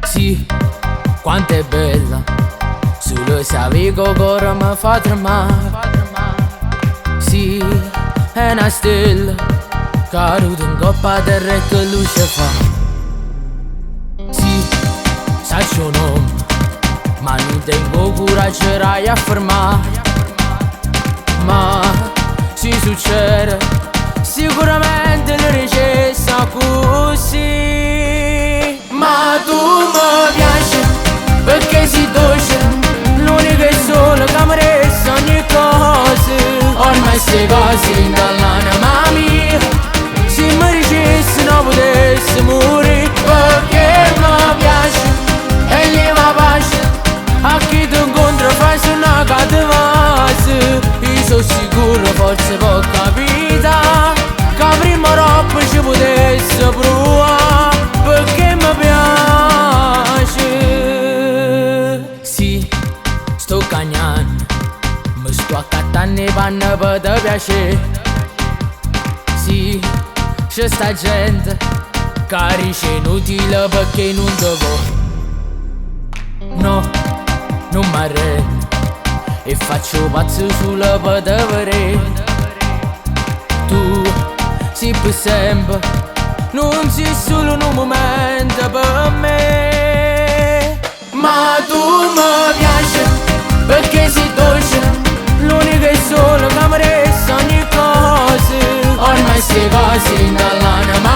Sì, quanto è bella, solo sapevi che ancora mi fa tremare. Sì, è una stella, caduta in coppa terra e che luce fa. Sì, sai il suo nome, ma non tengo coraggio di affermare. Ma si succede, sicuramente le ricetta così. Ma tu mi piaci perché sei dolce, l'unica e sola che mi resta ogni cosa. Ormai ste cose dall'anima mia, se mi dicessi non potessi morire. Perché mi piaci e gli va pace, a chi ti incontro fai una cattivazza. Io sono sicuro forse può capire che prima troppo ci potessi provare. Perché mi piace. Sì, sto cagnando, mi sto accattando i panni per te piacere. Sì, c'è sta gente che dice inutile perché non te vuoi. No, non mi arrendo e faccio pazzo solo per te vedere. Tu sei per sempre, non sei solo un momento per me. Ma tu mi piaci perché sei dolce, l'unica e sola che mi resta ogni cosa. Ormai ste cose dall'anima